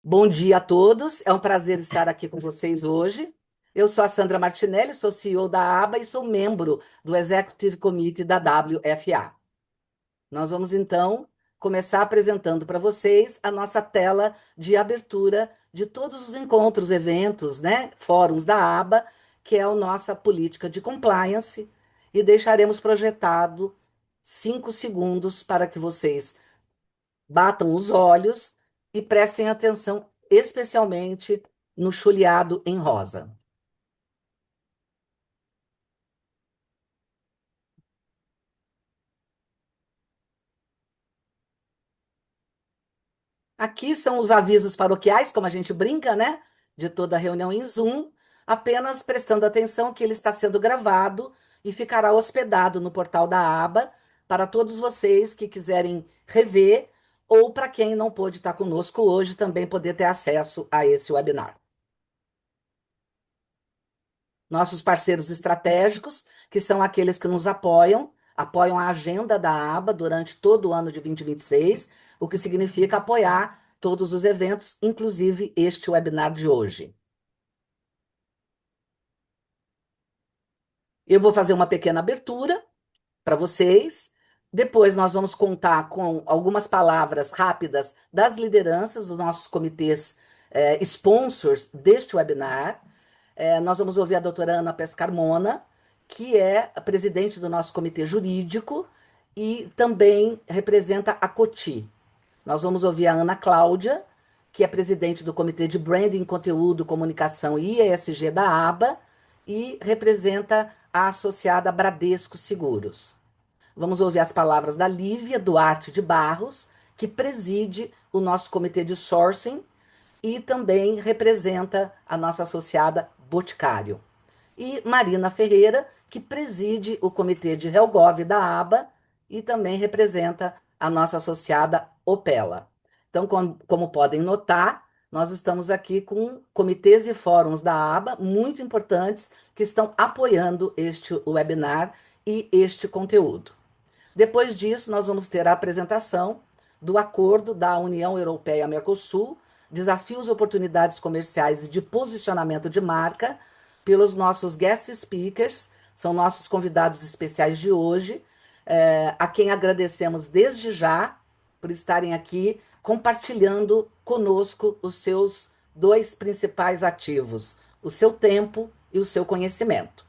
Bom dia a todos, é um prazer estar aqui com vocês hoje. Eu sou a Sandra Martinelli, sou CEO da ABA e sou membro do Executive Committee da WFA. Nós vamos então começar apresentando para vocês a nossa tela de abertura de todos os encontros, eventos, né, fóruns da ABA, que é a nossa política de compliance, e deixaremos projetado 5 segundos para que vocês batam os olhos e prestem atenção especialmente no chuleado em rosa. Aqui são os avisos paroquiais, como a gente brinca, né? De toda a reunião em Zoom, apenas prestando atenção que ele está sendo gravado e ficará hospedado no portal da aba para todos vocês que quiserem rever ou para quem não pôde estar conosco hoje também poder ter acesso a esse webinar. Nossos parceiros estratégicos, que são aqueles que nos apoiam a agenda da aba durante todo o ano de 2026, o que significa apoiar todos os eventos, inclusive este webinar de hoje. Eu vou fazer uma pequena abertura para vocês. Depois nós vamos contar com algumas palavras rápidas das lideranças dos nossos comitês sponsors deste webinar. Nós vamos ouvir a doutora Ana Pescarmona, que é a presidente do nosso comitê jurídico e também representa a COTI. Nós vamos ouvir a Ana Cláudia, que é presidente do Comitê de Branding, Conteúdo, Comunicação e ESG da ABA e representa a associada Bradesco Seguros. Vamos ouvir as palavras da Lívia Duarte de Barros, que preside o nosso comitê de sourcing e também representa a nossa associada Boticário. E Marina Ferreira, que preside o comitê de Helgov da ABA e também representa a nossa associada Opela. Então, como podem notar, nós estamos aqui com comitês e fóruns da ABA muito importantes que estão apoiando este webinar e este conteúdo. Depois disso, nós vamos ter a apresentação do acordo da União Europeia-Mercosul, desafios, oportunidades comerciais e de posicionamento de marca, pelos nossos guest speakers, são nossos convidados especiais de hoje, a quem agradecemos desde já por estarem aqui compartilhando conosco os seus dois principais ativos, o seu tempo e o seu conhecimento.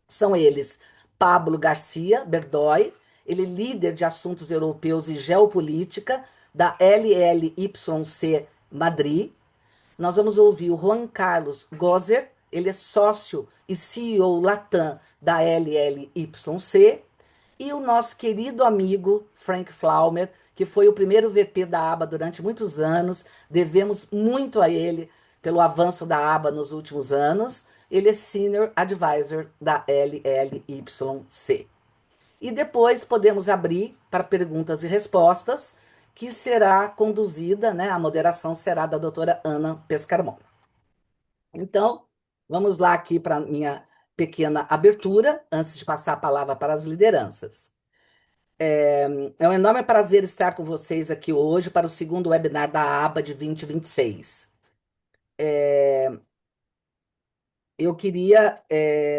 São eles Pablo Garcia Berdoy, ele é líder de assuntos europeus e geopolítica da LLYC Madrid. Nós vamos ouvir o Juan Carlos Gozer, ele é sócio e CEO Latam da LLYC, e o nosso querido amigo Frank Flaumer, que foi o primeiro VP da ABA durante muitos anos, devemos muito a ele pelo avanço da ABA nos últimos anos. Ele é Senior Advisor da LLYC. E depois podemos abrir para perguntas e respostas, que será conduzida, né? A moderação será da doutora Ana Pescarmona. Então, vamos lá aqui para a minha pequena abertura, antes de passar a palavra para as lideranças. É um enorme prazer estar com vocês aqui hoje para o segundo webinar da ABA de 2026. Eu queria,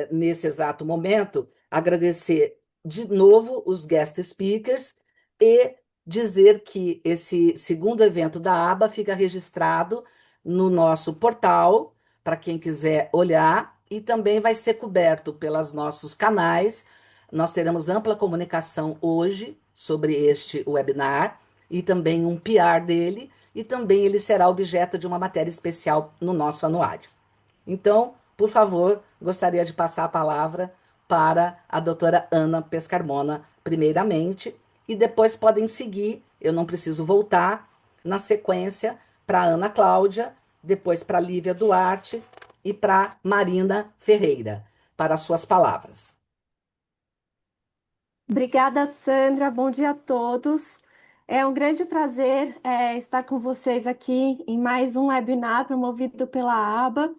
nesse exato momento, agradecer de novo os guest speakers e dizer que esse segundo evento da ABA fica registrado no nosso portal, para quem quiser olhar, e também vai ser coberto pelos nossos canais. Nós teremos ampla comunicação hoje sobre este webinar e também um PR dele, e também ele será objeto de uma matéria especial no nosso anuário. Então, por favor, gostaria de passar a palavra para a doutora Ana Pescarmona, primeiramente, e depois podem seguir, eu não preciso voltar, na sequência, para a Ana Cláudia, depois para a Lívia Duarte e para Marina Ferreira, para as suas palavras. Obrigada, Sandra. Bom dia a todos. É um grande prazer estar com vocês aqui em mais um webinar promovido pela ABA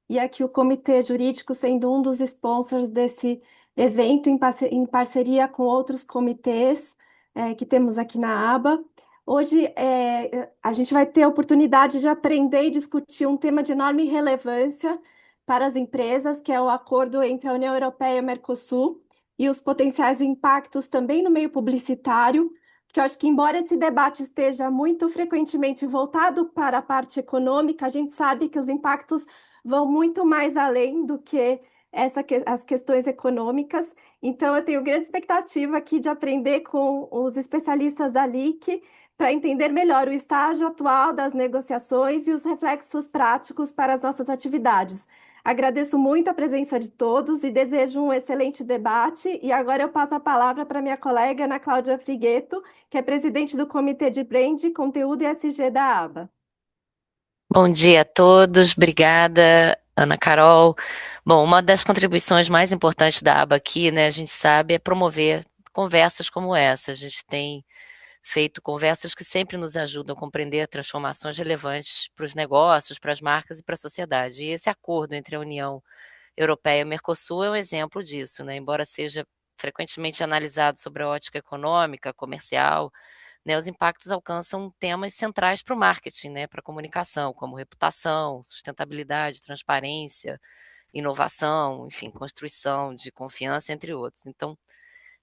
e aqui o Comitê Jurídico sendo um dos sponsors desse evento em parceria com outros comitês que temos aqui na ABA. Hoje a gente vai ter a oportunidade de aprender e discutir um tema de enorme relevância para as empresas, que é o acordo entre a União Europeia e o Mercosul, e os potenciais impactos também no meio publicitário, porque eu acho que, embora esse debate esteja muito frequentemente voltado para a parte econômica, a gente sabe que os impactos vão muito mais além do que as questões econômicas. Então, eu tenho grande expectativa aqui de aprender com os especialistas da LIC para entender melhor o estágio atual das negociações e os reflexos práticos para as nossas atividades. Agradeço muito a presença de todos e desejo um excelente debate. E agora eu passo a palavra para minha colega Ana Cláudia Frigueto, que é presidente do Comitê de Brand, Conteúdo e SG da ABA. Bom dia a todos, obrigada, Ana Carol. Bom, uma das contribuições mais importantes da aba aqui, né, a gente sabe, é promover conversas como essa. A gente tem feito conversas que sempre nos ajudam a compreender transformações relevantes para os negócios, para as marcas e para a sociedade. E esse acordo entre a União Europeia e o Mercosul é um exemplo disso, né? Embora seja frequentemente analisado sobre a ótica econômica, comercial, né, os impactos alcançam temas centrais para o marketing, né, para a comunicação, como reputação, sustentabilidade, transparência, inovação, enfim, construção de confiança, entre outros. Então,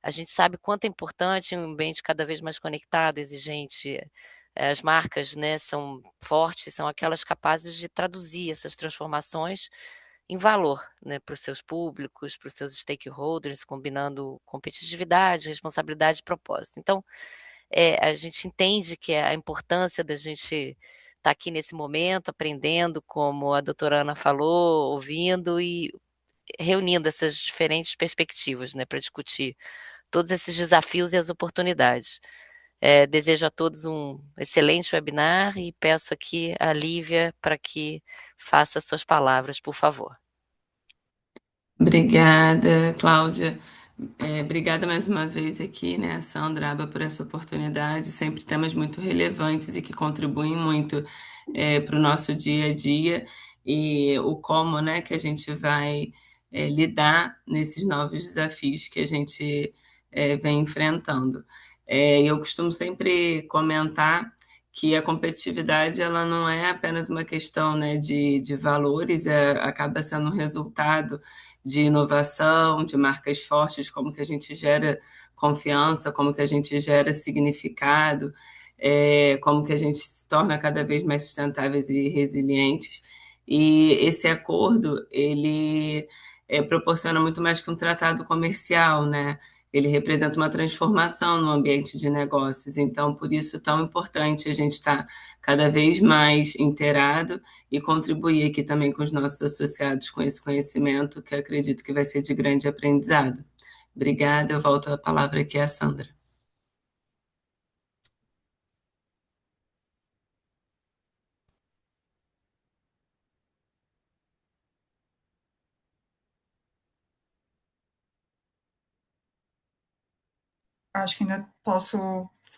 a gente sabe quanto é importante um ambiente cada vez mais conectado, exigente. As marcas, né, são fortes, são aquelas capazes de traduzir essas transformações em valor, né, para os seus públicos, para os seus stakeholders, combinando competitividade, responsabilidade e propósito. Então, a gente entende que a importância da gente estar aqui nesse momento, aprendendo, como a doutora Ana falou, ouvindo e reunindo essas diferentes perspectivas, né, para discutir todos esses desafios e as oportunidades. Desejo a todos um excelente webinar e peço aqui a Lívia para que faça suas palavras, por favor. Obrigada, Cláudia. Obrigada mais uma vez aqui, né, Sandra Aba, por essa oportunidade. Sempre temas muito relevantes e que contribuem muito para o nosso dia a dia e o como, né, que a gente vai lidar nesses novos desafios que a gente vem enfrentando. Eu costumo sempre comentar que a competitividade ela não é apenas uma questão, né, de valores, acaba sendo um resultado de inovação, de marcas fortes, como que a gente gera confiança, como que a gente gera significado, como que a gente se torna cada vez mais sustentáveis e resilientes. E esse acordo, ele proporciona muito mais que um tratado comercial, né? Ele representa uma transformação no ambiente de negócios. Então, por isso, tão importante a gente estar cada vez mais inteirado e contribuir aqui também com os nossos associados com esse conhecimento, que eu acredito que vai ser de grande aprendizado. Obrigada, eu volto a palavra aqui à Sandra. Acho que ainda posso,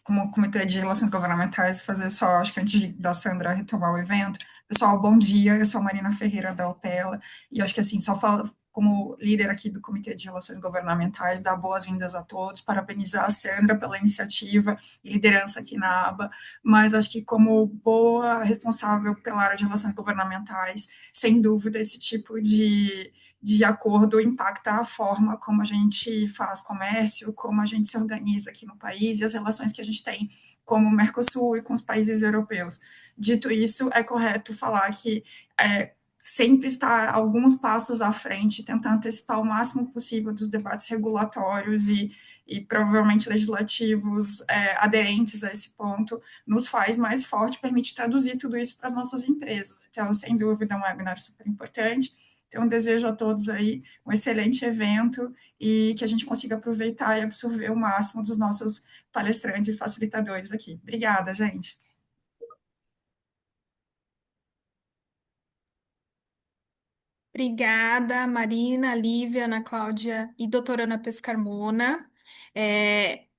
como Comitê de Relações Governamentais, fazer só, acho que antes da Sandra retomar o evento. Pessoal, bom dia, eu sou a Marina Ferreira da Opela, e acho que assim, só falo como líder aqui do Comitê de Relações Governamentais, dar boas-vindas a todos, parabenizar a Sandra pela iniciativa e liderança aqui na aba, mas acho que como boa responsável pela área de relações governamentais, sem dúvida, esse tipo de acordo impacta a forma como a gente faz comércio, como a gente se organiza aqui no país e as relações que a gente tem com o Mercosul e com os países europeus. Dito isso, é correto falar que sempre está alguns passos à frente, tentar antecipar o máximo possível dos debates regulatórios e provavelmente legislativos aderentes a esse ponto, nos faz mais forte, permite traduzir tudo isso para as nossas empresas. Então, sem dúvida, é um webinar super importante. Então, desejo a todos aí um excelente evento e que a gente consiga aproveitar e absorver o máximo dos nossos palestrantes e facilitadores aqui. Obrigada, gente. Obrigada, Marina, Lívia, Ana Cláudia e doutora Ana Pescarmona.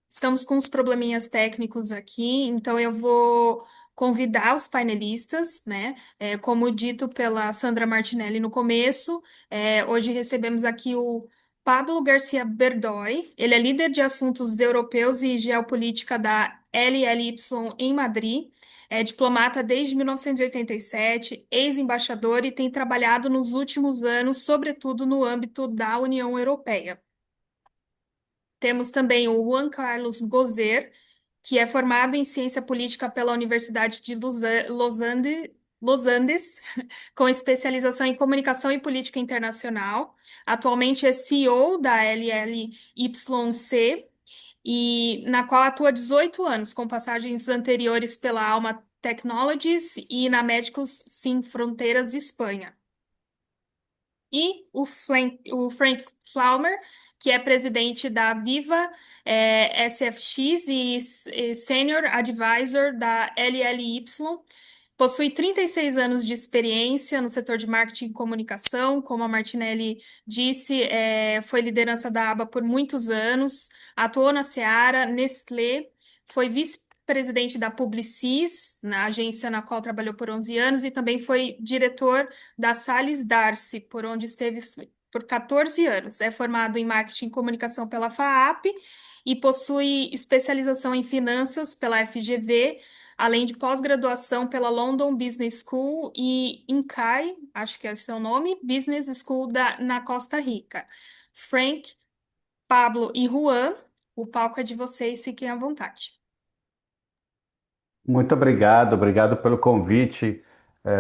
Estamos com uns probleminhas técnicos aqui, então eu vou convidar os painelistas, né? Como dito pela Sandra Martinelli no começo, hoje recebemos aqui o Pablo Garcia Berdoy. Ele é líder de assuntos europeus e geopolítica da LLY em Madrid. É diplomata desde 1987, ex-embaixador e tem trabalhado nos últimos anos, sobretudo no âmbito da União Europeia. Temos também o Juan Carlos Gozer, que é formado em ciência política pela Universidade de Los Andes, com especialização em comunicação e política internacional. Atualmente é CEO da LLYC, e na qual atua há 18 anos, com passagens anteriores pela Alma Technologies e na Médicos Sem Fronteiras Espanha. E o Frank Flaumer, que é presidente da Viva SFX e Senior Advisor da LLY, possui 36 anos de experiência no setor de marketing e comunicação. Como a Martinelli disse, foi liderança da aba por muitos anos, atuou na Seara, Nestlé, foi vice-presidente da Publicis, na agência na qual trabalhou por 11 anos, e também foi diretor da Salles Darcy, por onde esteve por 14 anos. É formado em marketing e comunicação pela FAAP e possui especialização em finanças pela FGV, além de pós-graduação pela London Business School e INCAI, acho que é esse é o nome, Business School na Costa Rica. Frank, Pablo e Juan, o palco é de vocês, fiquem à vontade. Muito obrigado, obrigado pelo convite.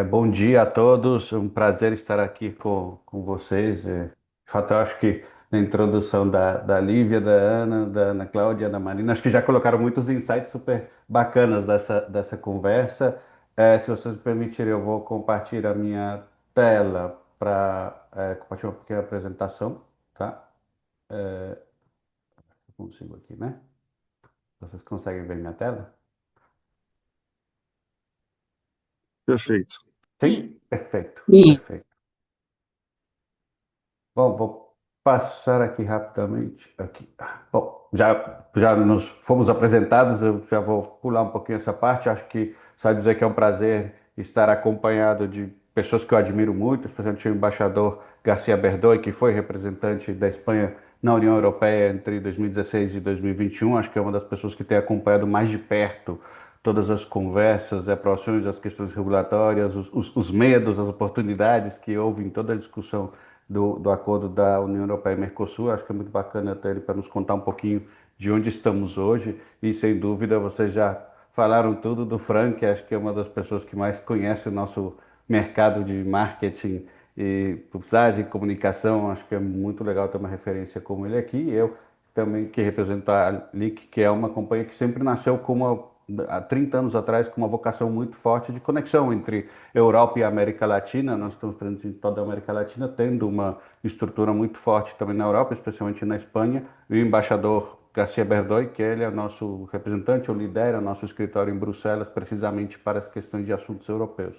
Bom dia a todos, é um prazer estar aqui com vocês. De fato, eu acho que na introdução da Lívia, da Ana, da Ana Cláudia, da Marina, acho que já colocaram muitos insights super bacanas dessa conversa. Se vocês me permitirem, eu vou compartilhar a minha tela para compartilhar uma pequena apresentação, tá? Eu consigo aqui, né? Vocês conseguem ver minha tela? Perfeito. Sim? Perfeito, Sim. perfeito. Bom, vou passar aqui rapidamente. Aqui. Bom, já nos fomos apresentados, eu já vou pular um pouquinho essa parte. Acho que só dizer que é um prazer estar acompanhado de pessoas que eu admiro muito, especialmente o embaixador García Berdoy, que foi representante da Espanha na União Europeia entre 2016 e 2021. Acho que é uma das pessoas que tem acompanhado mais de perto todas as conversas, aprovações, as questões regulatórias, os medos, as oportunidades que houve em toda a discussão do acordo da União Europeia e Mercosul. Acho que é muito bacana ter ele para nos contar um pouquinho de onde estamos hoje e, sem dúvida, vocês já falaram tudo do Frank, acho que é uma das pessoas que mais conhece o nosso mercado de marketing e publicidade e comunicação. Acho que é muito legal ter uma referência como ele aqui. Eu também, que represento a LIC, que é uma companhia que sempre nasceu há 30 anos atrás com uma vocação muito forte de conexão entre Europa e América Latina. Nós estamos presentes em toda a América Latina, tendo uma estrutura muito forte também na Europa, especialmente na Espanha. E o embaixador García Berdoy, que ele é nosso representante, ou lidera nosso escritório em Bruxelas, precisamente para as questões de assuntos europeus.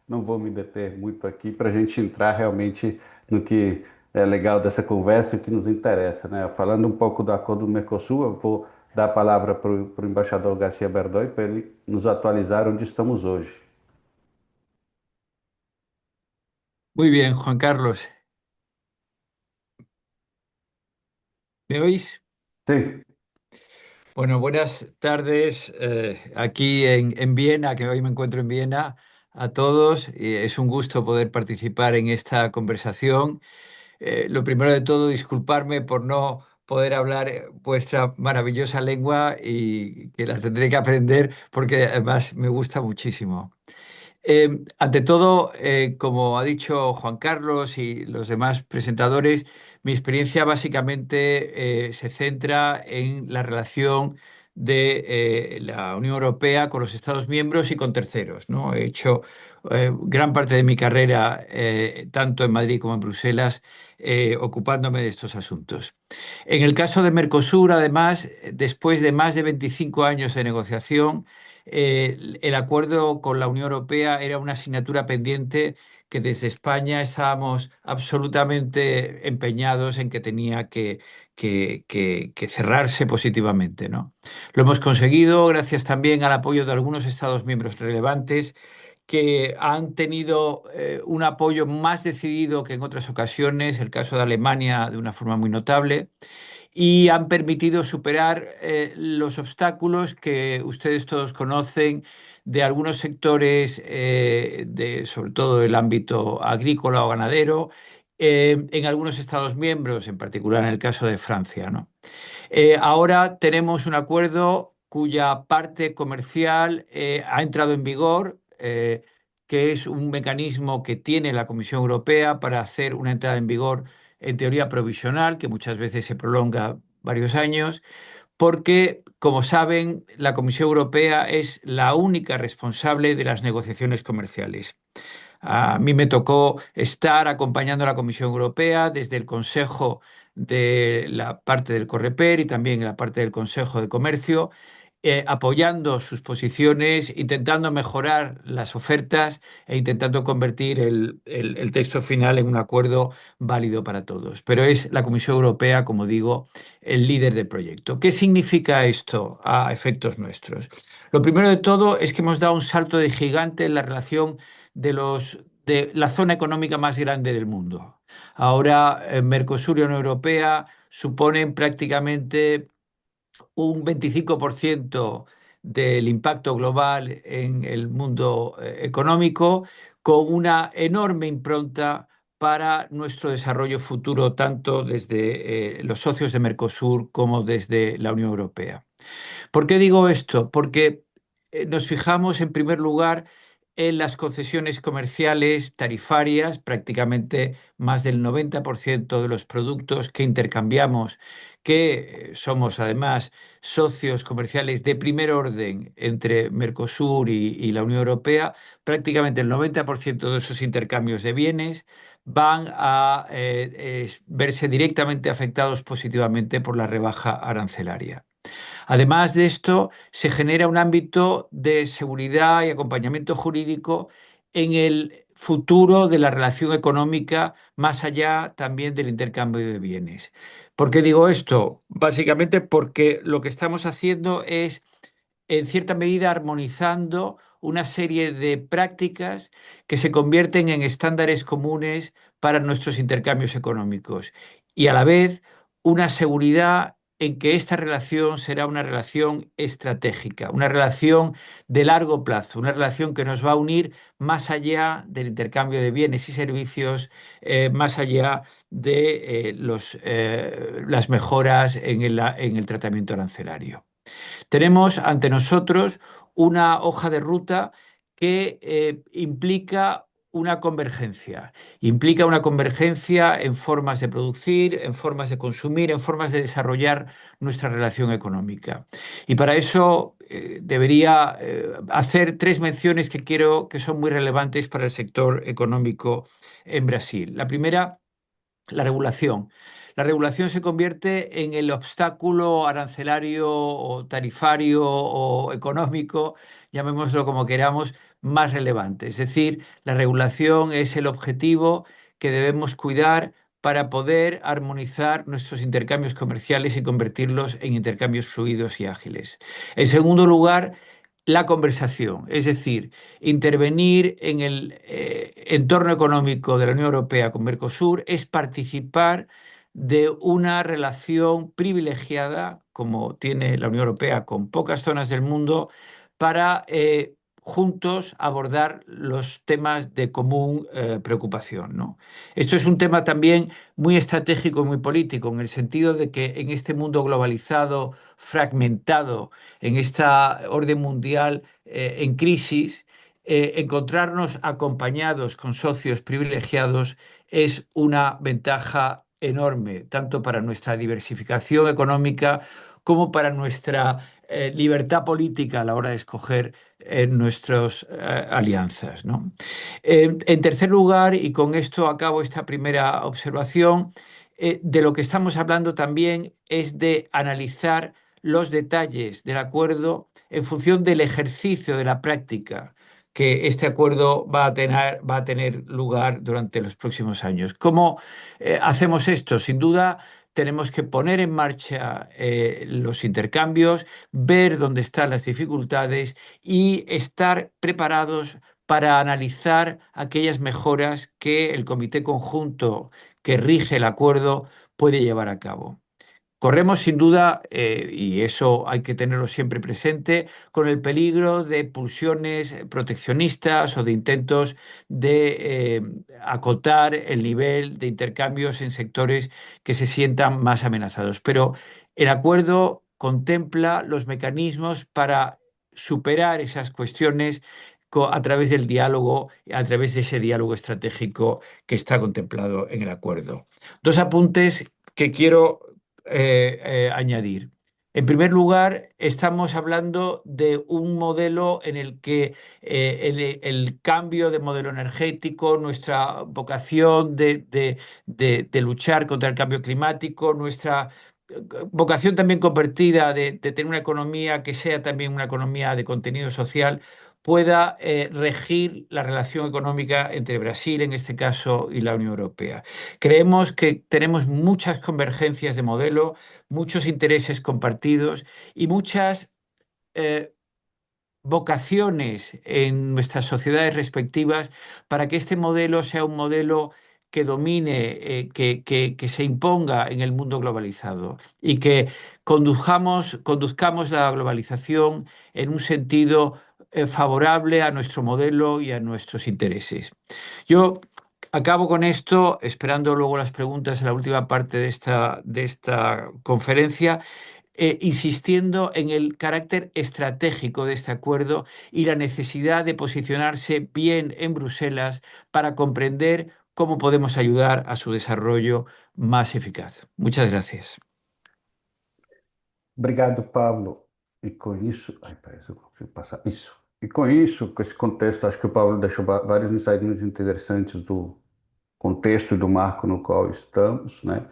Não vou me deter muito aqui para a gente entrar realmente no que é legal dessa conversa e o que nos interessa, né? Falando um pouco do acordo do Mercosul, eu vou dar a palavra para o embaixador García Berdoy para ele nos atualizar onde estamos hoje. Muy bien, Juan Carlos. ¿Me oís? Sim. Bueno, buenas tardes aquí en Viena, que hoy me encuentro en Viena, a todos. Y es un gusto poder participar en esta conversación. Lo primero de todo, disculparme por no poder hablar vuestra maravillosa lengua y que la tendré que aprender porque además me gusta muchísimo. Ante todo, como ha dicho Juan Carlos y los demás presentadores, mi experiencia básicamente se centra en la relación de la Unión Europea con los Estados miembros y con terceros, ¿no? He hecho gran parte de mi carrera, tanto en Madrid como en Bruselas, ocupándome de estos asuntos. En el caso de Mercosur, además, después de más de 25 años de negociación, el acuerdo con la Unión Europea era una asignatura pendiente que desde España estábamos absolutamente empeñados en que tenía que cerrarse positivamente, ¿no? Lo hemos conseguido gracias también al apoyo de algunos Estados miembros relevantes que han tenido un apoyo más decidido que en otras ocasiones, el caso de Alemania de una forma muy notable. y han permitido superar los obstáculos que ustedes todos conocen de algunos sectores, sobre todo del ámbito agrícola o ganadero, en algunos Estados miembros, en particular en el caso de Francia, ¿no? Ahora tenemos un acuerdo cuya parte comercial ha entrado en vigor, que es un mecanismo que tiene la Comisión Europea para hacer una entrada en vigor en teoría provisional, que muchas veces se prolonga varios años, porque, como saben, la Comisión Europea es la única responsable de las negociaciones comerciales. A mí me tocó estar acompañando a la Comisión Europea desde el Consejo de la parte del Coreper y también la parte del Consejo de Comercio, apoyando sus posiciones, intentando mejorar las ofertas e intentando convertir el texto final en un acuerdo válido para todos. Pero es la Comisión Europea, como digo, el líder del proyecto. ¿Qué significa esto a efectos nuestros? Lo primero de todo es que hemos dado un salto de gigante en la relación de la zona económica más grande del mundo. Ahora, Mercosur y Unión Europea suponen prácticamente un 25% del impacto global en el mundo económico, con una enorme impronta para nuestro desarrollo futuro, tanto desde los socios de Mercosur como desde la Unión Europea. ¿Por qué digo esto? Porque nos fijamos en primer lugar en las concesiones comerciales tarifarias, prácticamente más del 90% de los productos que intercambiamos, que somos además socios comerciales de primer orden entre Mercosur y la Unión Europea, prácticamente el 90% de esos intercambios de bienes van a verse directamente afectados positivamente por la rebaja arancelaria. Además de esto, se genera un ámbito de seguridad y acompañamiento jurídico en el futuro de la relación económica, más allá también del intercambio de bienes. ¿Por qué digo esto? Básicamente porque lo que estamos haciendo es, en cierta medida, armonizando una serie de prácticas que se convierten en estándares comunes para nuestros intercambios económicos y a la vez una seguridad en que esta relación será una relación estratégica, una relación de largo plazo, una relación que nos va a unir más allá del intercambio de bienes y servicios, más allá de las mejoras en el tratamiento arancelario. Tenemos ante nosotros una hoja de ruta que implica una convergencia en formas de producir, en formas de consumir, en formas de desarrollar nuestra relación económica. Y para eso debería hacer tres menciones que creo que son muy relevantes para el sector económico en Brasil. La primera, la regulación. La regulación se convierte en el obstáculo arancelario o tarifario o económico, llamémoslo como queramos, más relevante. Es decir, la regulación es el objetivo que debemos cuidar para poder armonizar nuestros intercambios comerciales y convertirlos en intercambios fluidos y ágiles. En segundo lugar, la conversación, es decir, intervenir en el entorno económico de la Unión Europea con Mercosur es participar de una relación privilegiada, como tiene la Unión Europea con pocas zonas del mundo, para juntos abordar los temas de común preocupación, ¿no? Esto es un tema también muy estratégico y muy político, en el sentido de que en este mundo globalizado, fragmentado, en esta orden mundial en crisis, encontrarnos acompañados con socios privilegiados es una ventaja enorme, tanto para nuestra diversificación económica como para nuestra libertad política a la hora de escoger nuestras alianzas, ¿no? En tercer lugar, y con esto acabo esta primera observación, de lo que estamos hablando también es de analizar los detalles del acuerdo en función del ejercicio de la práctica que este acuerdo va a tener lugar durante los próximos años. ¿Cómo hacemos esto? Sin duda, tenemos que poner en marcha los intercambios, ver dónde están las dificultades y estar preparados para analizar aquellas mejoras que el comité conjunto que rige el acuerdo puede llevar a cabo. Corremos sin duda, y eso hay que tenerlo siempre presente, con el peligro de pulsiones proteccionistas o de intentos de acotar el nivel de intercambios en sectores que se sientan más amenazados. Pero el acuerdo contempla los mecanismos para superar esas cuestiones a través del diálogo, a través de ese diálogo estratégico que está contemplado en el acuerdo. Dos apuntes que quiero añadir. En primer lugar, estamos hablando de un modelo en el que el cambio de modelo energético, nuestra vocación de luchar contra el cambio climático, nuestra vocación también convertida de tener una economía que sea también una economía de contenido social, pueda regir la relación económica entre Brasil, en este caso, y la Unión Europea. Creemos que tenemos muchas convergencias de modelo, muchos intereses compartidos y muchas eh, vocaciones en nuestras sociedades respectivas para que este modelo sea un modelo que domine, que se imponga en el mundo globalizado y que conduzcamos la globalización en un sentido favorable a nuestro modelo y a nuestros intereses. Yo acabo con esto, esperando luego las preguntas en la última parte de esta conferencia, insistiendo en el carácter estratégico de este acuerdo y la necesidad de posicionarse bien en Bruselas para comprender cómo podemos ayudar a su desarrollo más eficaz. Muchas gracias. Obrigado, Pablo. E com isso, ai, parece que eu consigo passar isso. E com isso, com esse contexto, acho que o Pablo deixou vários insights muito interessantes do contexto e do marco no qual estamos, né?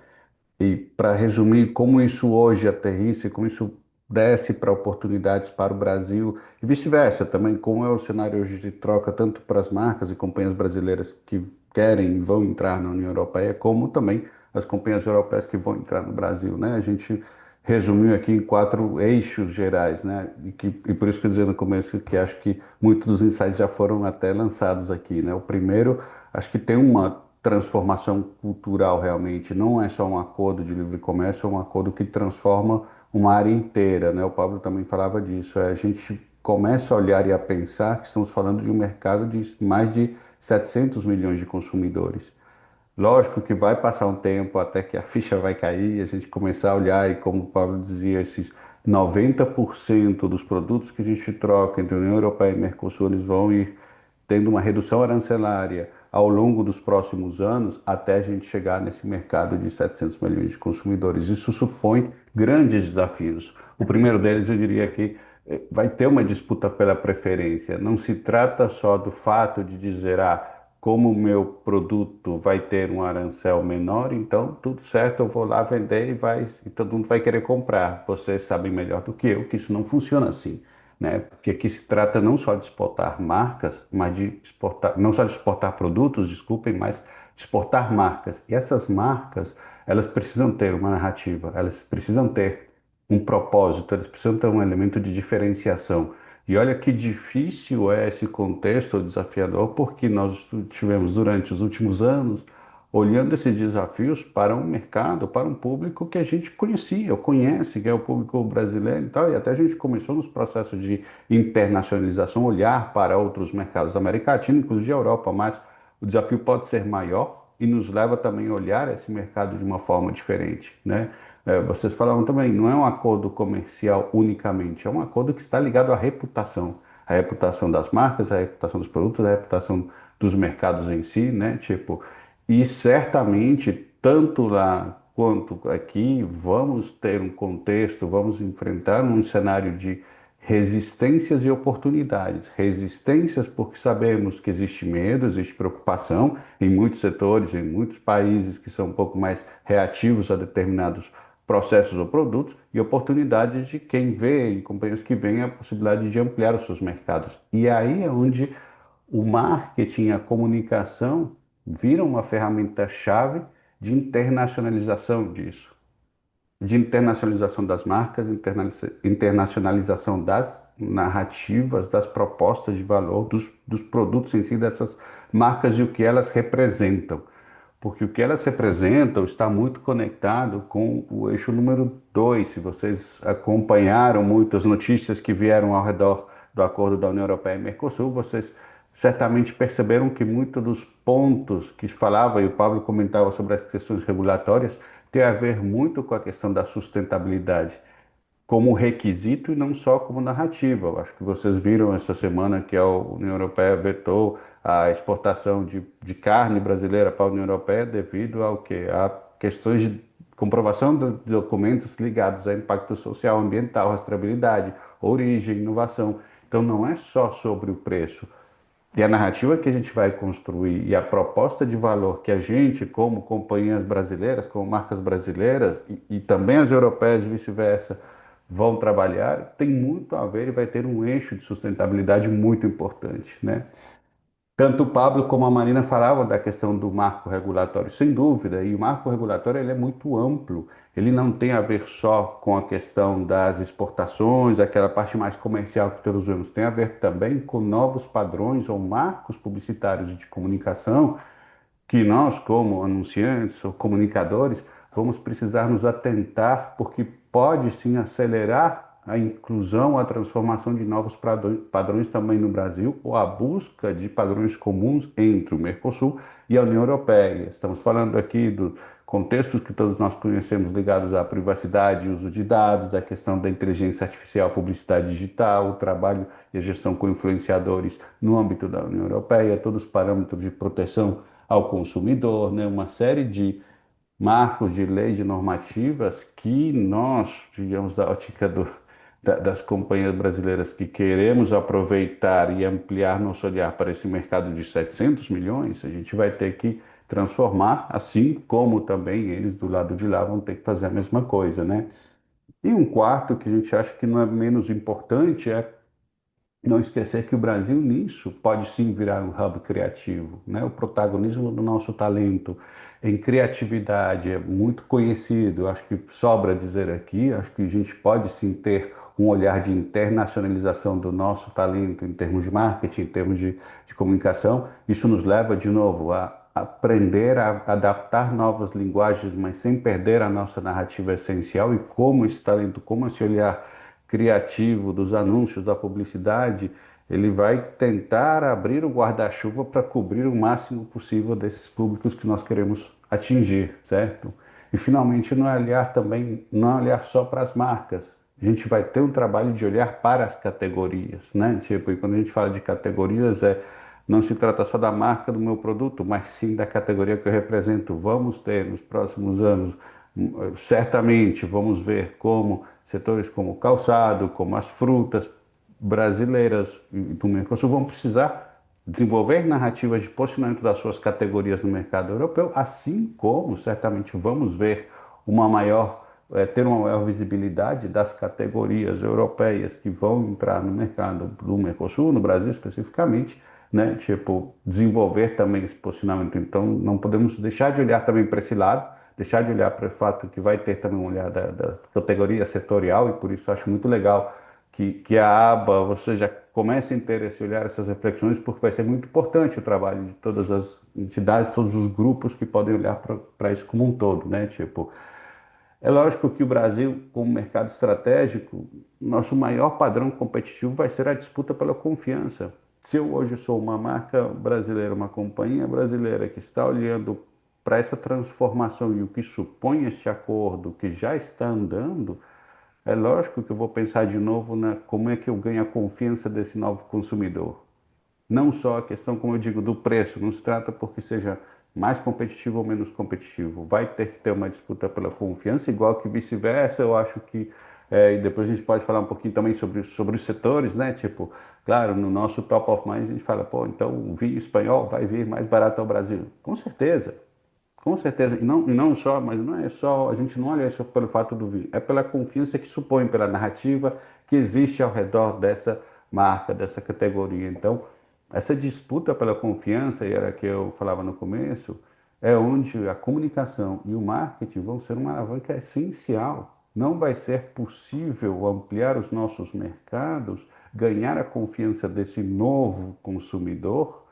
E para resumir, como isso hoje aterrissa e como isso desce para oportunidades para o Brasil e vice-versa também, como é o cenário hoje de troca tanto para as marcas e companhias brasileiras que querem e vão entrar na União Europeia, como também as companhias europeias que vão entrar no Brasil, né? A gente resumiu aqui em 4 eixos gerais, né? E por isso que eu dizia no começo que acho que muitos dos insights já foram até lançados aqui, né? O primeiro, acho que tem uma transformação cultural realmente, não é só um acordo de livre comércio, é um acordo que transforma uma área inteira, né? O Pablo também falava disso, a gente começa a olhar e a pensar que estamos falando de um mercado de mais de 700 milhões de consumidores. Lógico que vai passar um tempo até que a ficha vai cair, a gente começar a olhar e como o Pablo dizia, esses 90% dos produtos que a gente troca entre a União Europeia e Mercosul, eles vão ir tendo uma redução arancelária ao longo dos próximos anos, até a gente chegar nesse mercado de 700 milhões de consumidores. Isso supõe grandes desafios. O primeiro deles, eu diria que vai ter uma disputa pela preferência. Não se trata só do fato de dizer, como o meu produto vai ter um arancel menor, então tudo certo, eu vou lá vender e todo mundo vai querer comprar. Vocês sabem melhor do que eu que isso não funciona assim, né? Porque aqui se trata não só de exportar marcas, mas de exportar, não só de exportar produtos, desculpem, mas de exportar marcas. E essas marcas, elas precisam ter uma narrativa, elas precisam ter um propósito, elas precisam ter um elemento de diferenciação. E olha que difícil é esse contexto desafiador, porque nós tivemos durante os últimos anos olhando esses desafios para um mercado, para um público que a gente conhecia, ou conhece, que é o público brasileiro e tal, e até a gente começou nos processos de internacionalização, olhar para outros mercados da América Latina, inclusive da Europa, mas o desafio pode ser maior e nos leva também a olhar esse mercado de uma forma diferente, né? Vocês falaram também, não é um acordo comercial unicamente, é um acordo que está ligado à reputação das marcas, à reputação dos produtos, à reputação dos mercados em si, né? Tipo, e certamente, tanto lá quanto aqui, vamos ter um contexto, vamos enfrentar um cenário de resistências e oportunidades. Resistências porque sabemos que existe medo, existe preocupação em muitos setores, em muitos países que são um pouco mais reativos a determinados processos ou produtos, e oportunidades de quem vê, e companhias que veem a possibilidade de ampliar os seus mercados. E aí é onde o marketing, a comunicação, viram uma ferramenta-chave de internacionalização disso, de internacionalização das marcas, internacionalização das narrativas, das propostas de valor, dos produtos em si, dessas marcas e o que elas representam. porque o que elas representam está muito conectado com o eixo número 2. Se vocês acompanharam muitas notícias que vieram ao redor do acordo da União Europeia e Mercosul, vocês certamente perceberam que muitos dos pontos que falava, e o Pablo comentava sobre as questões regulatórias, tem a ver muito com a questão da sustentabilidade como requisito e não só como narrativa. Eu acho que vocês viram essa semana que a União Europeia vetou a exportação de carne brasileira para a União Europeia devido ao que? A questões de comprovação de documentos ligados a impacto social, ambiental, rastreabilidade, origem, inovação. Então não é só sobre o preço. E a narrativa que a gente vai construir e a proposta de valor que a gente, como companhias brasileiras, como marcas brasileiras e também as europeias e vice-versa, vão trabalhar, tem muito a ver e vai ter um eixo de sustentabilidade muito importante, né? Tanto o Pablo como a Marina falavam da questão do marco regulatório, sem dúvida, e o marco regulatório ele é muito amplo, ele não tem a ver só com a questão das exportações, aquela parte mais comercial que todos vemos, tem a ver também com novos padrões ou marcos publicitários de comunicação que nós, como anunciantes ou comunicadores, vamos precisar nos atentar, porque pode sim acelerar a inclusão, a transformação de novos padrões também no Brasil, ou a busca de padrões comuns entre o Mercosul e a União Europeia. Estamos falando aqui do contextos que todos nós conhecemos ligados à privacidade e uso de dados, a questão da inteligência artificial, publicidade digital, o trabalho e a gestão com influenciadores no âmbito da União Europeia, todos os parâmetros de proteção ao consumidor, né? Uma série de marcos de leis e normativas que nós, digamos, da ótica das companhias brasileiras que queremos aproveitar e ampliar nosso olhar para esse mercado de 700 milhões, a gente vai ter que transformar, assim como também eles do lado de lá vão ter que fazer a mesma coisa, né? E um quarto que a gente acha que não é menos importante é não esquecer que o Brasil nisso pode sim virar um hub criativo, né? O protagonismo do nosso talento em criatividade é muito conhecido. Acho que sobra dizer aqui, acho que a gente pode sim ter um olhar de internacionalização do nosso talento em termos de marketing, em termos de comunicação. Isso nos leva de novo a aprender a adaptar novas linguagens, mas sem perder a nossa narrativa essencial e como esse talento, como esse olhar criativo dos anúncios, da publicidade, ele vai tentar abrir o guarda-chuva para cobrir o máximo possível desses públicos que nós queremos atingir, certo? E finalmente não é olhar também, não é olhar só para as marcas. A gente vai ter um trabalho de olhar para as categorias, né? Tipo, e quando a gente fala de categorias, não se trata só da marca do meu produto, mas sim da categoria que eu represento. Vamos ter nos próximos anos, certamente, vamos ver como setores como o calçado, como as frutas brasileiras do Mercosul vão precisar desenvolver narrativas de posicionamento das suas categorias no mercado europeu, assim como certamente vamos ver uma maior ter uma maior visibilidade das categorias europeias que vão entrar no mercado do Mercosul, no Brasil especificamente, né? Tipo, desenvolver também esse posicionamento. Então, não podemos deixar de olhar também para esse lado, deixar de olhar para o fato que vai ter também um olhar da categoria setorial, e por isso acho muito legal que a aba, você já comece a ter esse olhar, essas reflexões, porque vai ser muito importante o trabalho de todas as entidades, todos os grupos que podem olhar para isso como um todo, né? Tipo, é lógico que o Brasil, como mercado estratégico, nosso maior padrão competitivo vai ser a disputa pela confiança. Se eu hoje sou uma marca brasileira, uma companhia brasileira que está olhando para essa transformação e o que supõe este acordo que já está andando, é lógico que eu vou pensar de novo na como é que eu ganho a confiança desse novo consumidor. Não só a questão, como eu digo, do preço, não se trata porque seja mais competitivo ou menos competitivo. Vai ter que ter uma disputa pela confiança, igual que vice-versa. Eu acho que, e depois a gente pode falar um pouquinho também sobre os setores, né? Tipo, claro, no nosso top of mind a gente fala, pô, então o vinho espanhol vai vir mais barato ao Brasil. Com certeza, e não só, mas não é só, a gente não olha isso pelo fato do vinho, é pela confiança que supõe, pela narrativa que existe ao redor dessa marca, dessa categoria. Então, essa disputa pela confiança, e era que eu falava no começo, é onde a comunicação e o marketing vão ser uma alavanca essencial. Não vai ser possível ampliar os nossos mercados, ganhar a confiança desse novo consumidor,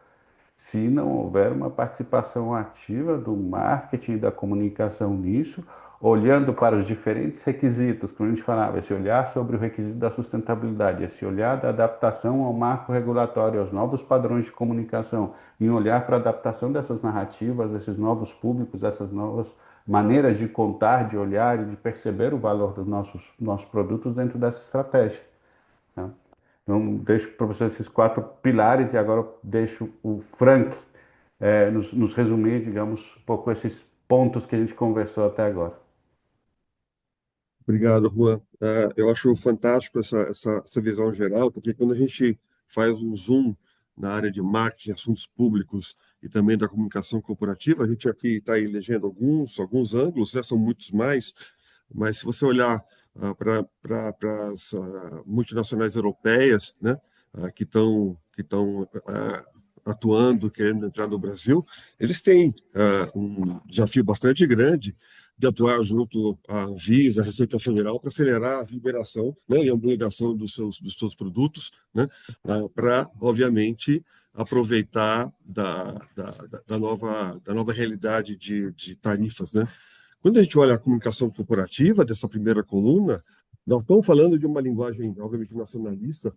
se não houver uma participação ativa do marketing e da comunicação nisso, olhando para os diferentes requisitos, como a gente falava, esse olhar sobre o requisito da sustentabilidade, esse olhar da adaptação ao marco regulatório, aos novos padrões de comunicação, e um olhar para a adaptação dessas narrativas, desses novos públicos, dessas novas maneiras de contar, de olhar e de perceber o valor dos nossos produtos dentro dessa estratégia, né? Então, deixo para vocês esses 4 pilares e agora deixo o Frank nos resumir, digamos, um pouco esses pontos que a gente conversou até agora. Obrigado, Juan. Eu acho fantástico essa visão geral, porque quando a gente faz um zoom na área de marketing, assuntos públicos e também da comunicação corporativa, a gente aqui está elegendo alguns ângulos, né, são muitos mais, mas se você olhar para as multinacionais europeias, né, que estão atuando, querendo entrar no Brasil, eles têm um desafio bastante grande de atuar junto à Anvisa, à Receita Federal, para acelerar a liberação, né, e a homologação dos seus produtos, né, para, obviamente, aproveitar da nova realidade de tarifas, né? Quando a gente olha a comunicação corporativa dessa primeira coluna, nós estamos falando de uma linguagem, obviamente, nacionalista,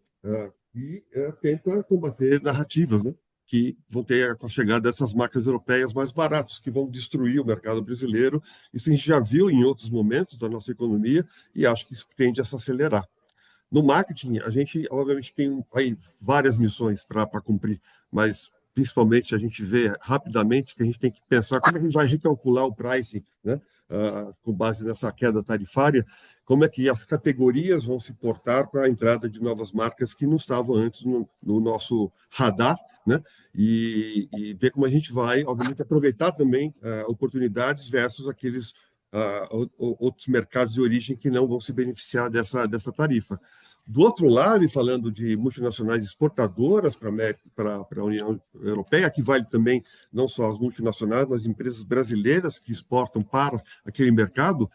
que tenta combater narrativas, né, que vão ter com a chegada dessas marcas europeias mais baratas, que vão destruir o mercado brasileiro. Isso a gente já viu em outros momentos da nossa economia e acho que isso tende a se acelerar. No marketing, a gente, obviamente, tem aí várias missões para cumprir, mas principalmente a gente vê rapidamente que a gente tem que pensar como a gente vai recalcular o pricing, né? Com base nessa queda tarifária, como é que as categorias vão se portar para a entrada de novas marcas que não estavam antes no nosso radar, né? E ver como a gente vai, obviamente, aproveitar também oportunidades versus aqueles outros mercados de origem que não vão se beneficiar dessa tarifa. Do outro lado, e falando de multinacionais exportadoras para a União Europeia, que vale também não só as multinacionais, mas empresas brasileiras que exportam para aquele mercado,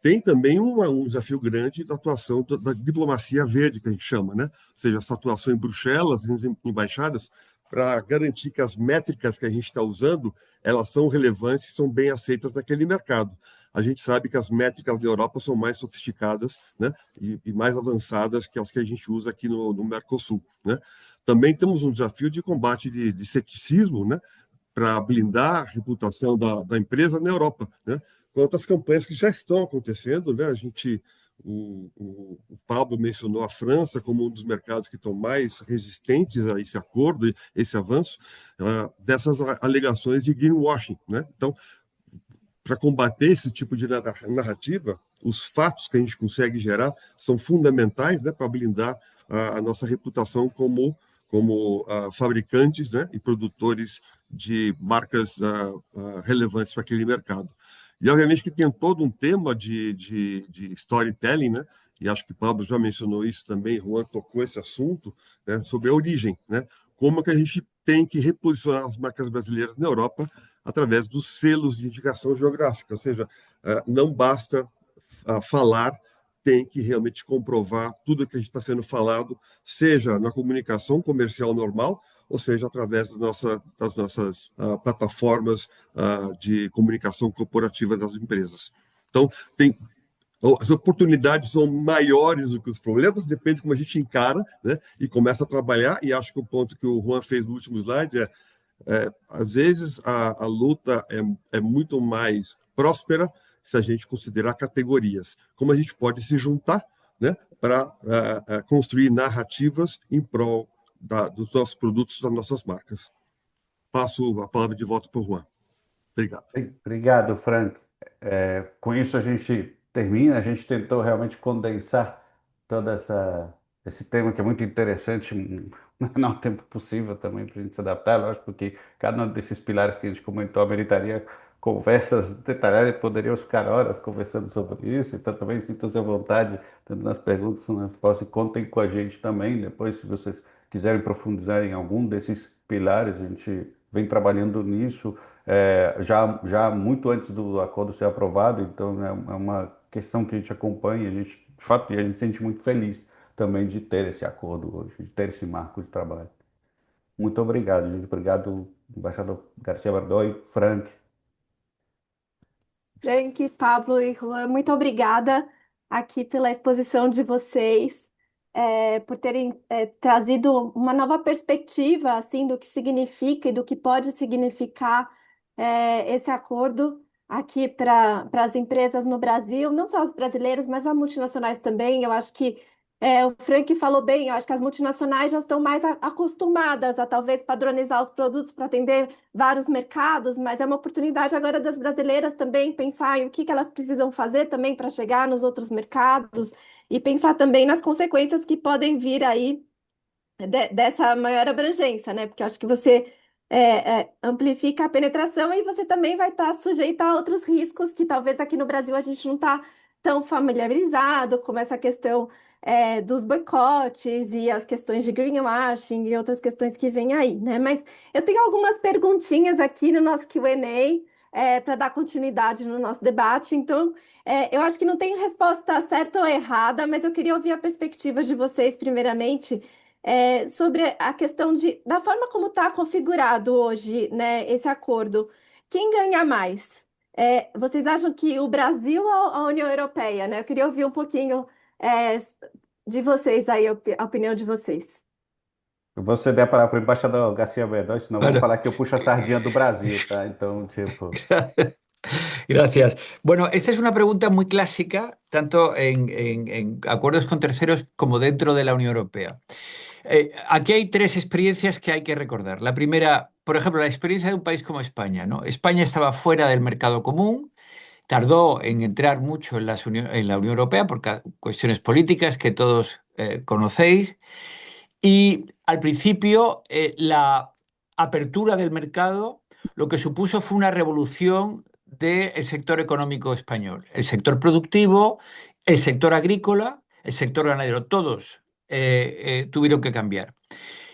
tem também um desafio grande da atuação da diplomacia verde, que a gente chama, né? Ou seja, essa atuação em Bruxelas, nas embaixadas, para garantir que as métricas que a gente está usando, elas são relevantes e são bem aceitas naquele mercado. A gente sabe que as métricas da Europa são mais sofisticadas, né, e mais avançadas que as que a gente usa aqui no Mercosul, né? Também temos um desafio de combate de ceticismo, né, para blindar a reputação da empresa na Europa, né? Com outras campanhas que já estão acontecendo, né? O Pablo mencionou a França como um dos mercados que estão mais resistentes a esse acordo, esse avanço, dessas alegações de greenwashing, né? Então, para combater esse tipo de narrativa, os fatos que a gente consegue gerar são fundamentais, né, para blindar a nossa reputação como fabricantes, né, e produtores de marcas relevantes para aquele mercado. E, obviamente, que tem todo um tema de storytelling, né, e acho que o Pablo já mencionou isso também, Juan tocou esse assunto, né, sobre a origem, né, como que a gente tem que reposicionar as marcas brasileiras na Europa através dos selos de indicação geográfica, ou seja, não basta falar, tem que realmente comprovar tudo que a gente está sendo falado, seja na comunicação comercial normal, ou seja, através das nossas plataformas de comunicação corporativa das empresas. Então, as oportunidades são maiores do que os problemas, depende de como a gente encara, né, e começa a trabalhar, e acho que o ponto que o Juan fez no último slide às vezes a luta é muito mais próspera se a gente considerar categorias. Como a gente pode se juntar, né, para construir narrativas em prol dos nossos produtos, das nossas marcas. Passo a palavra de volta para o Juan. Obrigado. Obrigado, Frank. Com isso a gente termina. A gente tentou realmente condensar todo esse tema que é muito interessante, no menor tempo possível também para a gente se adaptar. Lógico, porque cada um desses pilares que a gente comentou ameritaria conversas detalhadas, poderíamos ficar horas conversando sobre isso. Então também sintam-se à vontade, tanto nas perguntas quanto nas respostas, e contem com a gente também. Depois, se vocês quiserem profundizar em algum desses pilares, a gente vem trabalhando nisso já muito antes do acordo ser aprovado. Então, né, é uma questão que a gente acompanha, a gente, de fato, e a gente se sente muito feliz também de ter esse acordo hoje, de ter esse marco de trabalho. Muito obrigado, gente. Obrigado, embaixador Garcia Bardoi, Frank. Frank, Pablo e Juan, muito obrigada aqui pela exposição de vocês, por terem trazido uma nova perspectiva assim do que significa e do que pode significar esse acordo aqui para as empresas no Brasil, não só as brasileiras, mas as multinacionais também. Eu acho que o Frank falou bem, eu acho que as multinacionais já estão mais acostumadas a talvez padronizar os produtos para atender vários mercados, mas é uma oportunidade agora das brasileiras também pensar em o que elas precisam fazer também para chegar nos outros mercados e pensar também nas consequências que podem vir aí dessa maior abrangência, né? Porque eu acho que você amplifica a penetração e você também vai estar sujeito a outros riscos que talvez aqui no Brasil a gente não está tão familiarizado, como essa questão dos boicotes e as questões de greenwashing e outras questões que vêm aí, né? Mas eu tenho algumas perguntinhas aqui no nosso Q&A para dar continuidade no nosso debate, então eu acho que não tem resposta certa ou errada, mas eu queria ouvir a perspectiva de vocês, primeiramente sobre a questão da forma como está configurado hoje, né, esse acordo. Quem ganha mais? Vocês acham que o Brasil ou a União Europeia, né? Eu queria ouvir um pouquinho é, de vocês aí, a opinião de vocês. Eu vou ceder a palavra para o embaixador Garcia Bardoi, senão vão Bueno, falar que eu puxo a sardinha do Brasil, tá? Então, tipo... gracias. Bueno, esta es una pregunta muy clásica, tanto en acuerdos con terceros como dentro de la Unión Europea. Aquí hay tres experiencias que hay que recordar. La primera, por ejemplo, la experiencia de un país como España, ¿no? España estaba fuera del mercado común, tardó en entrar mucho en en la Unión Europea por cuestiones políticas que todos conocéis. Y al principio, la apertura del mercado lo que supuso fue una revolución del sector económico español. El sector productivo, el sector agrícola, el sector ganadero, todos tuvieron que cambiar.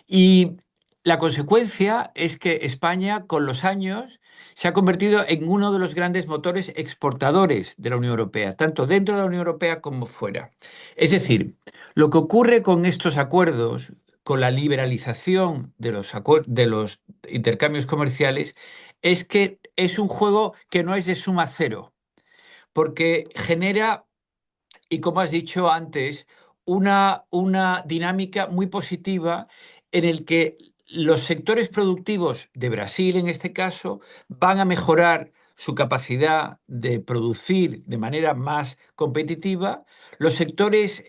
Y la consecuencia es que España, con los años, se ha convertido en uno de los grandes motores exportadores de la Unión Europea, tanto dentro de la Unión Europea como fuera. Es decir, lo que ocurre con estos acuerdos, con la liberalización de de los intercambios comerciales, es que es un juego que no es de suma cero, porque genera, y como has dicho antes, una dinámica muy positiva en el que los sectores productivos de Brasil, en este caso, van a mejorar su capacidad de producir de manera más competitiva. Los sectores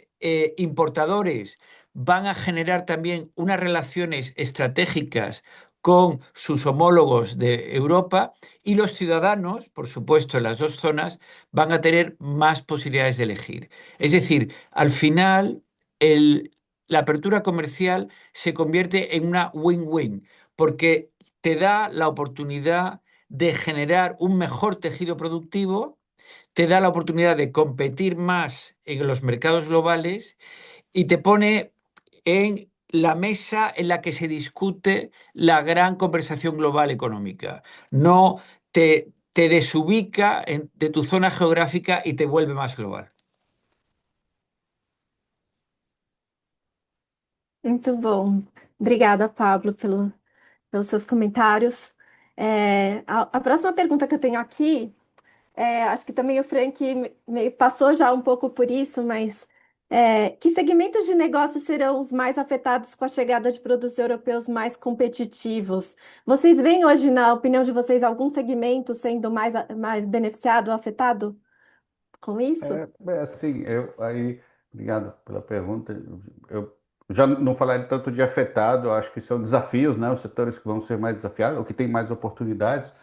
importadores van a generar también unas relaciones estratégicas con sus homólogos de Europa y los ciudadanos, por supuesto, en las dos zonas, van a tener más posibilidades de elegir. Es decir, al final, la apertura comercial se convierte en una win-win, porque te da la oportunidad de generar un mejor tejido productivo, te da la oportunidad de competir más en los mercados globales y te pone en la mesa en la que se discute la gran conversación global económica. No te desubica de tu zona geográfica y te vuelve más global. Muito bom. Obrigada, Pablo, pelos seus comentários. A próxima pergunta que eu tenho aqui, acho que também o Frank passou já um pouco por isso, mas que segmentos de negócio serão os mais afetados com a chegada de produtos europeus mais competitivos? Vocês veem hoje, na opinião de vocês, algum segmento sendo mais beneficiado ou afetado com isso? Assim, obrigado pela pergunta. Eu já não falaria tanto de afetado, eu acho que são desafios, né? Os setores que vão ser mais desafiados, ou que têm mais oportunidades.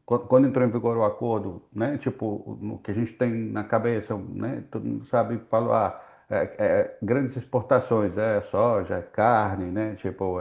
Quando entrou em vigor o acordo, né? Tipo, no que a gente tem na cabeça, né? Todo mundo sabe, fala, grandes exportações, soja, carne, né? Tipo,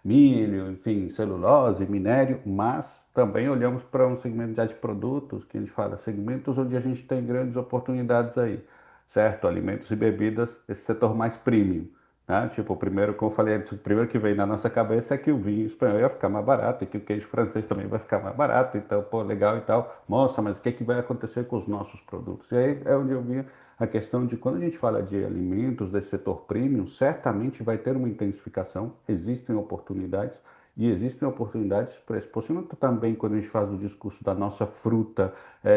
milho, enfim, celulose, minério, mas também olhamos para um segmento já de produtos, que a gente fala, segmentos onde a gente tem grandes oportunidades aí, certo? Alimentos e bebidas, esse setor mais premium, né? Tipo, o primeiro, como eu falei antes, o primeiro que vem na nossa cabeça é que o vinho espanhol ia ficar mais barato e que o queijo francês também vai ficar mais barato, então, pô, legal e tal. Nossa, mas o que é que vai acontecer com os nossos produtos? E aí é onde eu vi a questão de quando a gente fala de alimentos, desse setor premium, certamente vai ter uma intensificação, existem oportunidades, e existem oportunidades para esse posicionamento também quando a gente faz o discurso da nossa fruta,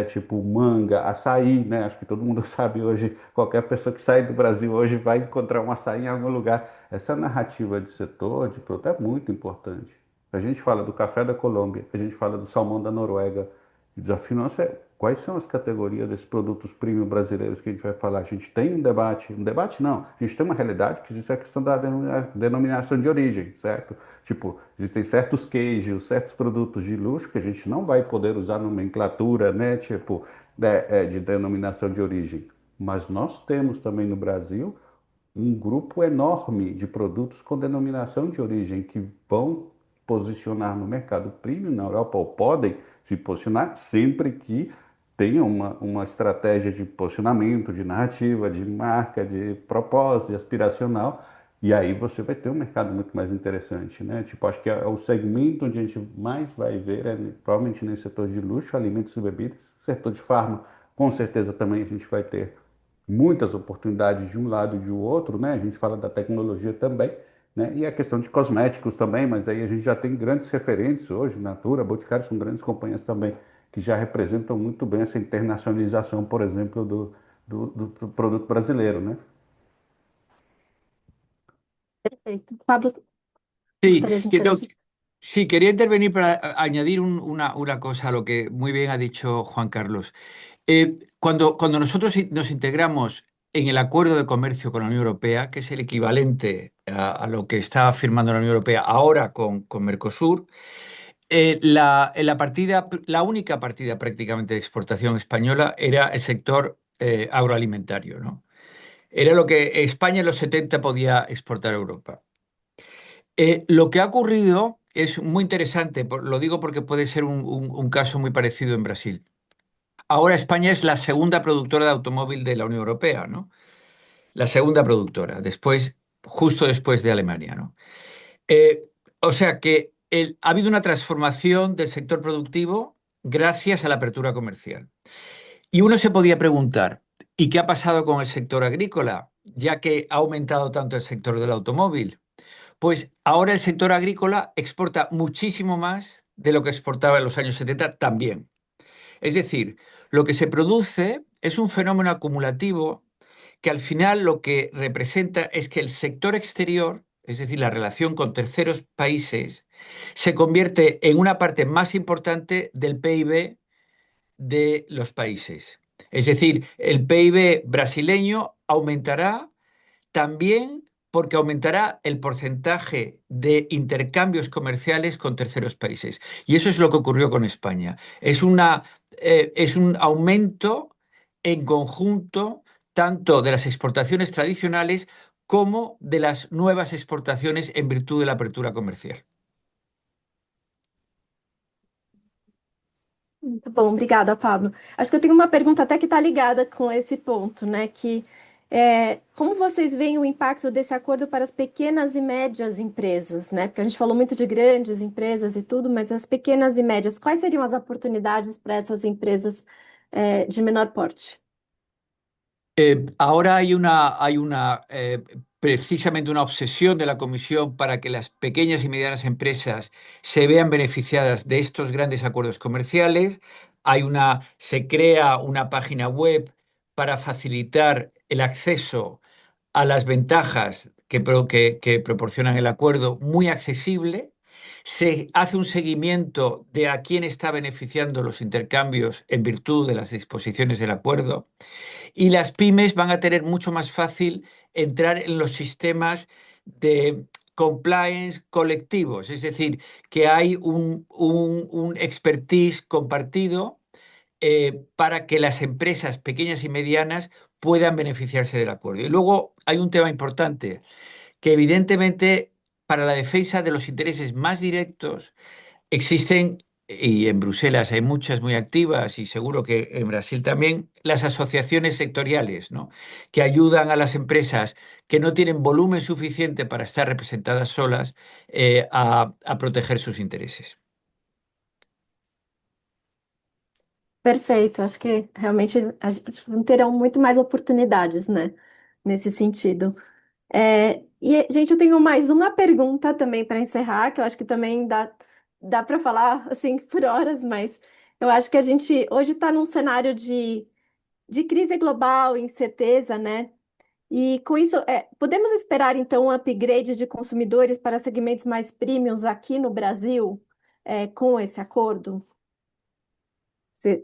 tipo manga, açaí, né? Acho que todo mundo sabe hoje, qualquer pessoa que sai do Brasil hoje vai encontrar um açaí em algum lugar. Essa narrativa de setor de produto é muito importante. A gente fala do café da Colômbia, a gente fala do salmão da Noruega. O desafio nosso é quais são as categorias desses produtos premium brasileiros que a gente vai falar. A gente tem um debate não, a gente tem uma realidade que isso é a questão da denominação de origem, certo? Tipo, existem certos queijos, certos produtos de luxo que a gente não vai poder usar nomenclatura, né? Tipo, de denominação de origem. Mas nós temos também no Brasil um grupo enorme de produtos com denominação de origem que vão posicionar no mercado premium na Europa, ou podem se posicionar sempre que tenham uma estratégia de posicionamento, de narrativa, de marca, de propósito, de aspiracional, e aí você vai ter um mercado muito mais interessante, né? Tipo, acho que é o segmento onde a gente mais vai ver provavelmente nesse setor de luxo, alimentos e bebidas, setor de farma, com certeza também a gente vai ter muitas oportunidades de um lado e de outro, né? A gente fala da tecnologia também, né? E a questão de cosméticos também, mas aí a gente já tem grandes referentes hoje, Natura, Boticário, são grandes companhias também que já representam muito bem essa internacionalização, por exemplo, do produto brasileiro, né? Perfeito. Pablo, Sí, gostaria de quiero, interagir? sí, quería intervenir para añadir una cosa a lo que muy bien ha dicho Juan Carlos. Cuando nosotros nos integramos en el acuerdo de comercio con la Unión Europea, que es el equivalente a lo que está firmando la Unión Europea ahora con Mercosur, la única partida prácticamente de exportación española era el sector agroalimentario, ¿no? Era lo que España en los 70 podía exportar a Europa. Lo que ha ocurrido es muy interesante, lo digo porque puede ser un caso muy parecido en Brasil. Ahora España es la segunda productora de automóvil de la Unión Europea, ¿no? La segunda productora, justo después de Alemania, ¿no? O sea que ha habido una transformación del sector productivo gracias a la apertura comercial. Y uno se podía preguntar, ¿y qué ha pasado con el sector agrícola, ya que ha aumentado tanto el sector del automóvil? Pues ahora el sector agrícola exporta muchísimo más de lo que exportaba en los años 70 también. Es decir, lo que se produce es un fenómeno acumulativo que al final lo que representa es que el sector exterior, es decir, la relación con terceros países, se convierte en una parte más importante del PIB de los países. Es decir, el PIB brasileño aumentará también porque aumentará el porcentaje de intercambios comerciales con terceros países. Y eso es lo que ocurrió con España. Es un aumento en conjunto tanto de las exportaciones tradicionales como de las nuevas exportaciones en virtud de la apertura comercial. Muito bom, obrigada, Pablo. Acho que eu tenho uma pergunta até que está ligada com esse ponto, né? Como vocês veem o impacto desse acordo para as pequenas e médias empresas, né? Porque a gente falou muito de grandes empresas e tudo, mas as pequenas e médias, quais seriam as oportunidades para essas empresas, de menor porte? Ahora precisamente una obsesión de la Comisión para que las pequeñas y medianas empresas se vean beneficiadas de estos grandes acuerdos comerciales. Se crea una página web para facilitar el acceso a las ventajas que proporcionan el acuerdo, muy accesible. Se hace un seguimiento de a quién está beneficiando los intercambios en virtud de las disposiciones del acuerdo. Y las pymes van a tener mucho más fácil entrar en los sistemas de compliance colectivos, es decir, que hay un expertise compartido para que las empresas pequeñas y medianas puedan beneficiarse del acuerdo. Y luego hay un tema importante, que evidentemente para la defensa de los intereses más directos existen, y en Bruselas hay muchas muy activas y seguro que en Brasil también, las asociaciones sectoriales, ¿no? Que ayudan a las empresas que no tienen volumen suficiente para estar representadas solas a proteger sus intereses. Perfeito, acho que realmente a gente terão muito mais oportunidades, né, nesse sentido. Gente, eu tenho mais uma pergunta também para encerrar, que eu acho que também dá para falar assim por horas, mas eu acho que a gente hoje está num cenário de crise global, incerteza, né? E com isso, podemos esperar então um upgrade de consumidores para segmentos mais premiums aqui no Brasil, com esse acordo?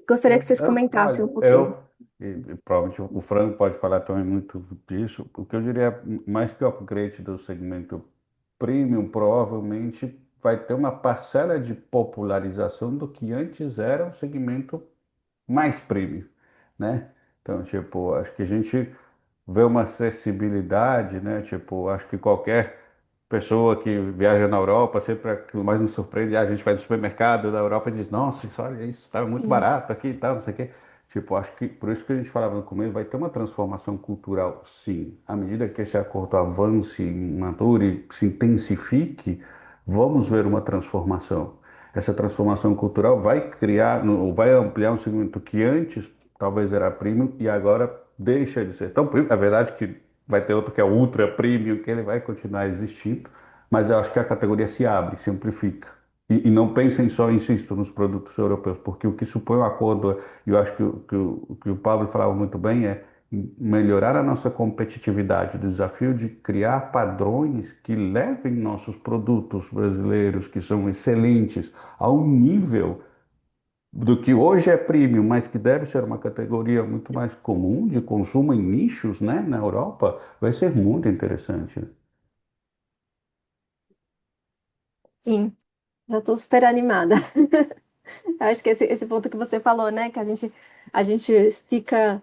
Gostaria que vocês comentassem um Olha, pouquinho. e provavelmente o Franco pode falar também muito disso, o que eu diria, mais que o upgrade do segmento premium, provavelmente vai ter uma parcela de popularização do que antes era o segmento mais premium, né? Então, tipo, acho que a gente vê uma acessibilidade, né? Tipo, acho que qualquer pessoa que viaja na Europa, sempre aquilo mais nos surpreende, a gente vai no supermercado da Europa e diz, nossa, isso, olha, isso está muito Sim, barato aqui e tal, não sei o quê. Tipo, acho que por isso que a gente falava no começo, vai ter uma transformação cultural, sim. À medida que esse acordo avance, madure, se intensifique, vamos ver uma transformação. Essa transformação cultural vai criar, vai ampliar um segmento que antes talvez era premium e agora deixa de ser tão premium. É verdade que vai ter outro que é ultra premium, que ele vai continuar existindo, mas eu acho que a categoria se abre, se amplifica. E não pensem só, insisto, nos produtos europeus, porque o que supõe o acordo, e eu acho que o Pablo falava muito bem, é melhorar a nossa competitividade, o desafio de criar padrões que levem nossos produtos brasileiros, que são excelentes, a um nível do que hoje é premium, mas que deve ser uma categoria muito mais comum de consumo em nichos, né, na Europa, vai ser muito interessante. sim, já estou super animada. Acho que esse ponto que você falou, né? Que a gente fica.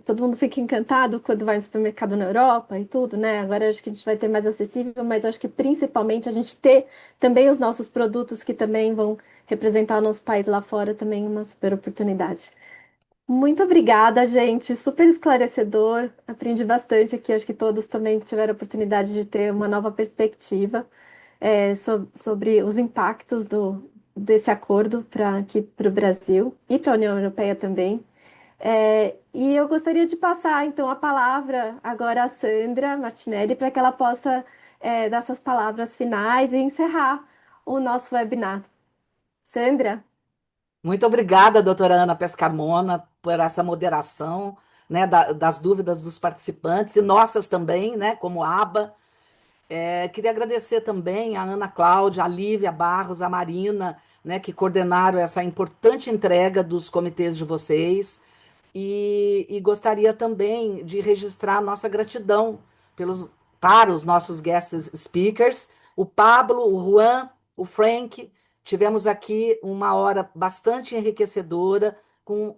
Todo mundo fica encantado quando vai no supermercado na Europa e tudo, né? Agora acho que a gente vai ter mais acessível, mas acho que principalmente a gente ter também os nossos produtos que também vão representar o nosso país lá fora também é uma super oportunidade. Muito obrigada, gente. Super esclarecedor. Aprendi bastante aqui. Acho que todos também tiveram a oportunidade de ter uma nova perspectiva sobre os impactos desse acordo para aqui para o Brasil e para a União Europeia também. E eu gostaria de passar então a palavra agora à Sandra Martinelli para que ela possa dar suas palavras finais e encerrar o nosso webinar. Sandra? Muito obrigada, doutora Ana Pescarmona, por essa moderação, né, das dúvidas dos participantes e nossas também, né, como aba. Queria agradecer também a Ana Cláudia, a Lívia Barros, a Marina, né, que coordenaram essa importante entrega dos comitês de vocês. E gostaria também de registrar nossa gratidão para os nossos guest speakers, o Pablo, o Juan, o Frank. Tivemos aqui uma hora bastante enriquecedora, com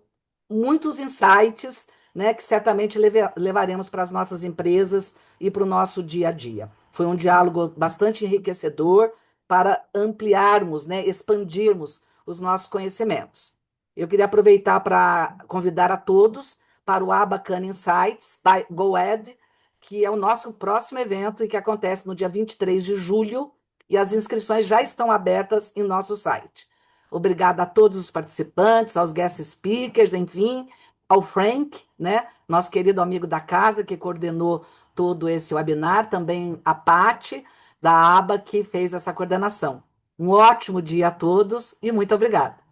muitos insights, né, que certamente levaremos para as nossas empresas e para o nosso dia a dia. Foi um diálogo bastante enriquecedor para ampliarmos, né, expandirmos os nossos conhecimentos. Eu queria aproveitar para convidar a todos para o Abacan Insights by GoEd, que é o nosso próximo evento e que acontece no dia 23 de julho, e as inscrições já estão abertas em nosso site. Obrigada a todos os participantes, aos guest speakers, enfim, ao Frank, né, nosso querido amigo da casa que coordenou todo esse webinar, também a Pati da aba que fez essa coordenação. Um ótimo dia a todos e muito obrigada.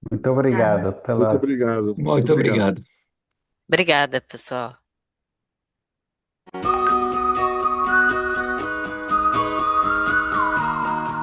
Muito obrigado, Obrigada. até Muito lá. obrigado. Muito Muito obrigado. obrigado. Obrigada, pessoal.